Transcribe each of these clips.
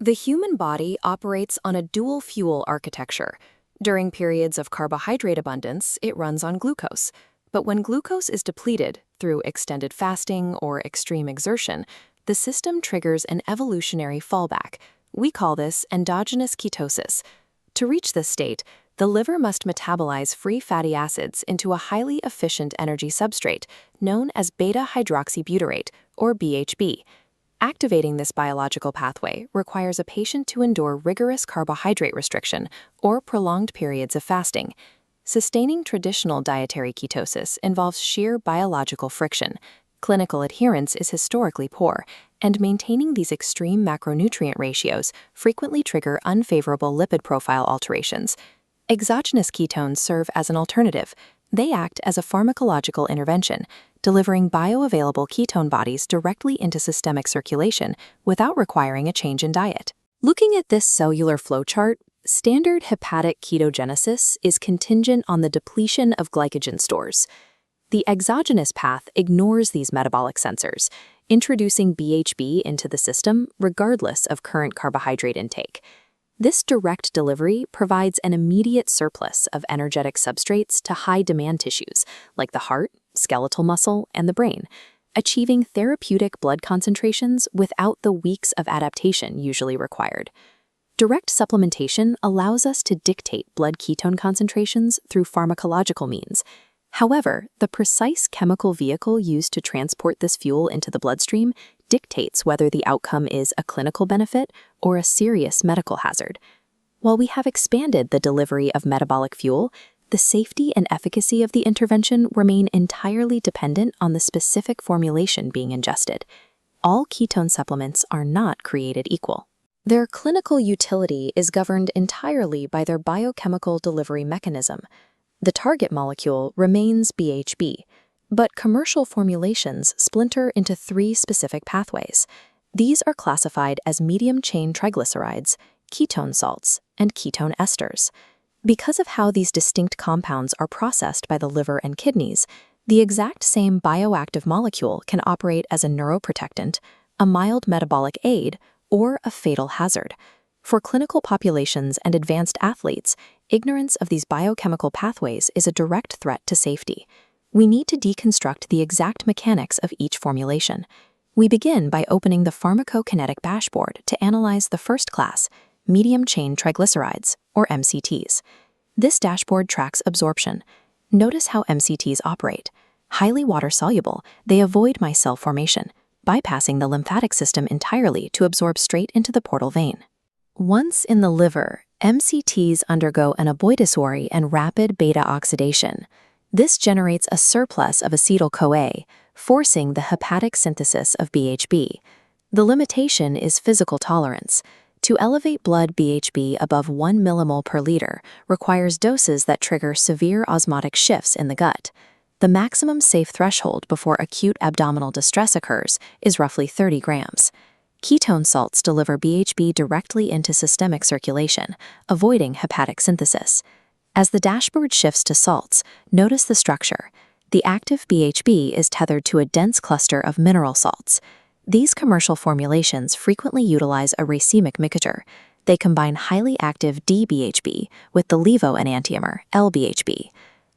The human body operates on a dual fuel architecture. During periods of carbohydrate abundance, it runs on glucose. But when glucose is depleted through extended fasting or extreme exertion, the system triggers an evolutionary fallback. We call this endogenous ketosis. To reach this state, the liver must metabolize free fatty acids into a highly efficient energy substrate known as beta-hydroxybutyrate, or BHB. Activating this biological pathway requires a patient to endure rigorous carbohydrate restriction or prolonged periods of fasting. Sustaining traditional dietary ketosis involves sheer biological friction. Clinical adherence is historically poor, and maintaining these extreme macronutrient ratios frequently trigger unfavorable lipid profile alterations. Exogenous ketones serve as an alternative. They act as a pharmacological intervention, delivering bioavailable ketone bodies directly into systemic circulation without requiring a change in diet. Looking at this cellular flowchart, standard hepatic ketogenesis is contingent on the depletion of glycogen stores. The exogenous path ignores these metabolic sensors, introducing BHB into the system regardless of current carbohydrate intake. This direct delivery provides an immediate surplus of energetic substrates to high-demand tissues like the heart, skeletal muscle, and the brain, achieving therapeutic blood concentrations without the weeks of adaptation usually required. Direct supplementation allows us to dictate blood ketone concentrations through pharmacological means. However, the precise chemical vehicle used to transport this fuel into the bloodstream dictates whether the outcome is a clinical benefit or a serious medical hazard. While we have expanded the delivery of metabolic fuel, the safety and efficacy of the intervention remain entirely dependent on the specific formulation being ingested. All ketone supplements are not created equal. Their clinical utility is governed entirely by their biochemical delivery mechanism. The target molecule remains BHB, but commercial formulations splinter into 3 specific pathways. These are classified as medium-chain triglycerides, ketone salts, and ketone esters. Because of how these distinct compounds are processed by the liver and kidneys, the exact same bioactive molecule can operate as a neuroprotectant, a mild metabolic aid, or a fatal hazard. For clinical populations and advanced athletes, ignorance of these biochemical pathways is a direct threat to safety. We need to deconstruct the exact mechanics of each formulation. We begin by opening the pharmacokinetic dashboard to analyze the first class, medium-chain triglycerides, or MCTs. This dashboard tracks absorption. Notice how MCTs operate. Highly water-soluble, they avoid micelle formation, bypassing the lymphatic system entirely to absorb straight into the portal vein. Once in the liver, MCTs undergo an avoidousary and rapid beta-oxidation. This generates a surplus of acetyl-CoA, forcing the hepatic synthesis of BHB. The limitation is physical tolerance. To elevate blood BHB above 1 millimole per liter requires doses that trigger severe osmotic shifts in the gut. The maximum safe threshold before acute abdominal distress occurs is roughly 30 grams. Ketone salts deliver BHB directly into systemic circulation, avoiding hepatic synthesis. As the dashboard shifts to salts, notice the structure. The active BHB is tethered to a dense cluster of mineral salts. These commercial formulations frequently utilize a racemic mixture. They combine highly active DBHB with the levo enantiomer, LBHB.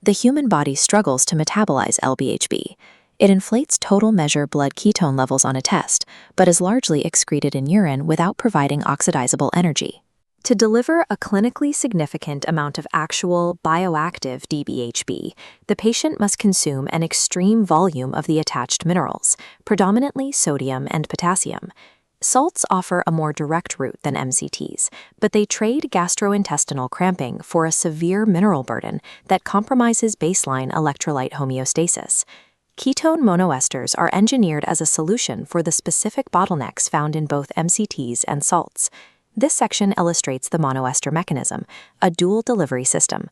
The human body struggles to metabolize LBHB. It inflates total measure blood ketone levels on a test, but is largely excreted in urine without providing oxidizable energy. To deliver a clinically significant amount of actual bioactive DBHB, the patient must consume an extreme volume of the attached minerals, predominantly sodium and potassium. Salts offer a more direct route than MCTs, but they trade gastrointestinal cramping for a severe mineral burden that compromises baseline electrolyte homeostasis. Ketone monoesters are engineered as a solution for the specific bottlenecks found in both MCTs and salts. This section illustrates the monoester mechanism, a dual delivery system.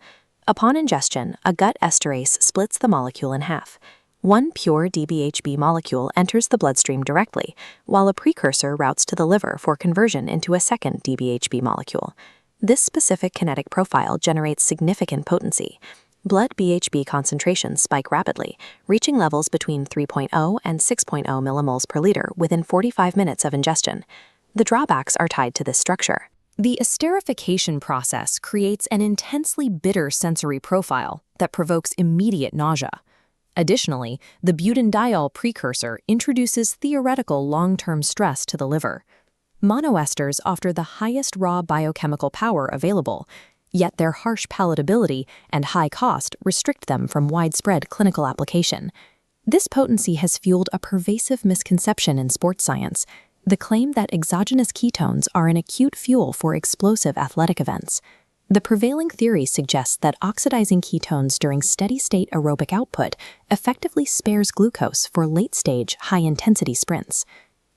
Upon ingestion, a gut esterase splits the molecule in half. One pure DBHB molecule enters the bloodstream directly, while a precursor routes to the liver for conversion into a second DBHB molecule. This specific kinetic profile generates significant potency. Blood BHB concentrations spike rapidly, reaching levels between 3.0 and 6.0 millimoles per liter within 45 minutes of ingestion. The drawbacks are tied to this structure. The esterification process creates an intensely bitter sensory profile that provokes immediate nausea. Additionally, the butanediol precursor introduces theoretical long-term stress to the liver. Monoesters offer the highest raw biochemical power available, yet their harsh palatability and high cost restrict them from widespread clinical application. This potency has fueled a pervasive misconception in sports science, the claim that exogenous ketones are an acute fuel for explosive athletic events. The prevailing theory suggests that oxidizing ketones during steady-state aerobic output effectively spares glucose for late-stage, high-intensity sprints.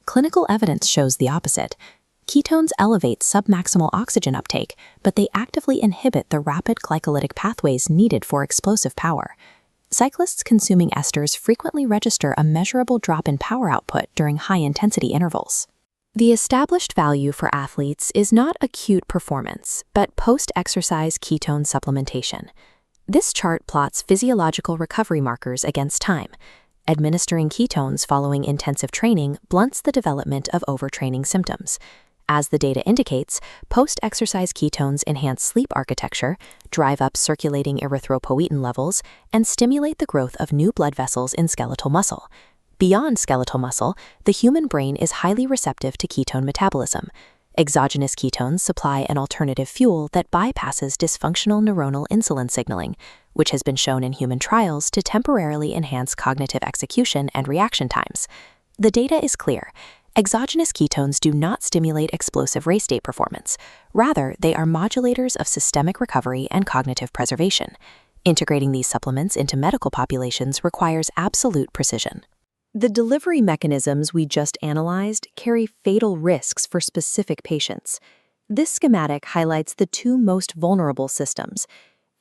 Clinical evidence shows the opposite. Ketones elevate submaximal oxygen uptake, but they actively inhibit the rapid glycolytic pathways needed for explosive power. Cyclists consuming esters frequently register a measurable drop in power output during high-intensity intervals. The established value for athletes is not acute performance, but post-exercise ketone supplementation. This chart plots physiological recovery markers against time. Administering ketones following intensive training blunts the development of overtraining symptoms. As the data indicates, post-exercise ketones enhance sleep architecture, drive up circulating erythropoietin levels, and stimulate the growth of new blood vessels in skeletal muscle. Beyond skeletal muscle, the human brain is highly receptive to ketone metabolism. Exogenous ketones supply an alternative fuel that bypasses dysfunctional neuronal insulin signaling, which has been shown in human trials to temporarily enhance cognitive execution and reaction times. The data is clear. Exogenous ketones do not stimulate explosive race day performance. Rather, they are modulators of systemic recovery and cognitive preservation. Integrating these supplements into medical populations requires absolute precision. The delivery mechanisms we just analyzed carry fatal risks for specific patients. This schematic highlights the two most vulnerable systems.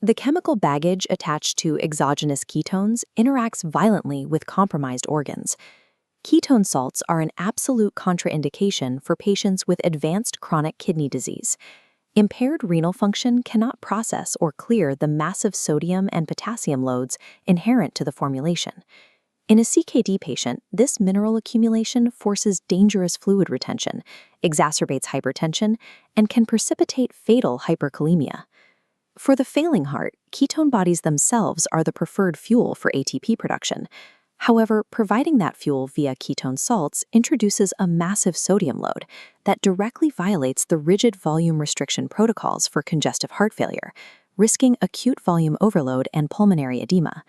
The chemical baggage attached to exogenous ketones interacts violently with compromised organs. Ketone salts are an absolute contraindication for patients with advanced chronic kidney disease. Impaired renal function cannot process or clear the massive sodium and potassium loads inherent to the formulation. In a CKD patient, this mineral accumulation forces dangerous fluid retention, exacerbates hypertension, and can precipitate fatal hyperkalemia. For the failing heart, ketone bodies themselves are the preferred fuel for ATP production. However, providing that fuel via ketone salts introduces a massive sodium load that directly violates the rigid volume restriction protocols for congestive heart failure, risking acute volume overload and pulmonary edema.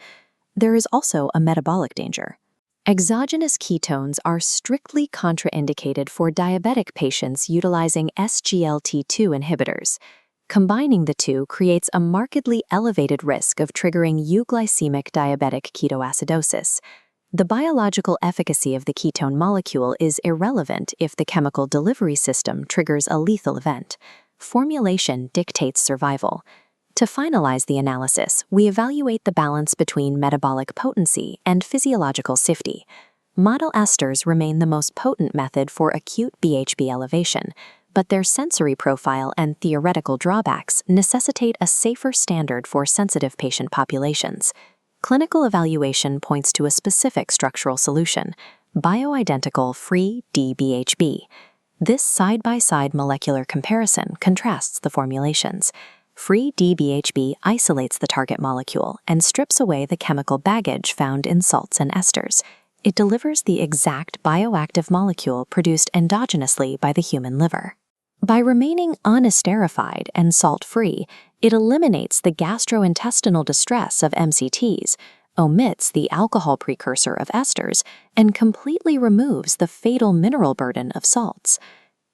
There is also a metabolic danger. Exogenous ketones are strictly contraindicated for diabetic patients utilizing SGLT2 inhibitors. Combining the two creates a markedly elevated risk of triggering euglycemic diabetic ketoacidosis. The biological efficacy of the ketone molecule is irrelevant if the chemical delivery system triggers a lethal event. Formulation dictates survival. To finalize the analysis, we evaluate the balance between metabolic potency and physiological safety. Model esters remain the most potent method for acute BHB elevation, but their sensory profile and theoretical drawbacks necessitate a safer standard for sensitive patient populations. Clinical evaluation points to a specific structural solution, bioidentical free DBHB. This side-by-side molecular comparison contrasts the formulations. Free DBHB isolates the target molecule and strips away the chemical baggage found in salts and esters. It delivers the exact bioactive molecule produced endogenously by the human liver. By remaining unesterified and salt-free, it eliminates the gastrointestinal distress of MCTs, omits the alcohol precursor of esters, and completely removes the fatal mineral burden of salts.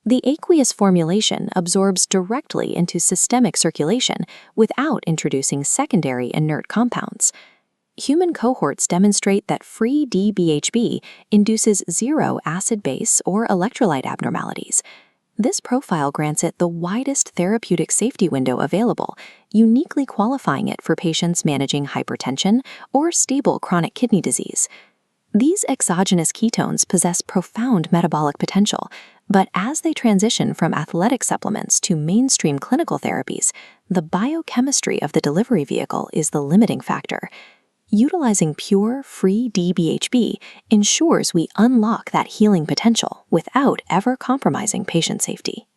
The aqueous formulation absorbs directly into systemic circulation without introducing secondary inert compounds. Human cohorts demonstrate that free DBHB induces zero acid-base or electrolyte abnormalities. This profile grants it the widest therapeutic safety window available, uniquely qualifying it for patients managing hypertension or stable chronic kidney disease. These exogenous ketones possess profound metabolic potential, but as they transition from athletic supplements to mainstream clinical therapies, the biochemistry of the delivery vehicle is the limiting factor. Utilizing pure, free DBHB ensures we unlock that healing potential without ever compromising patient safety.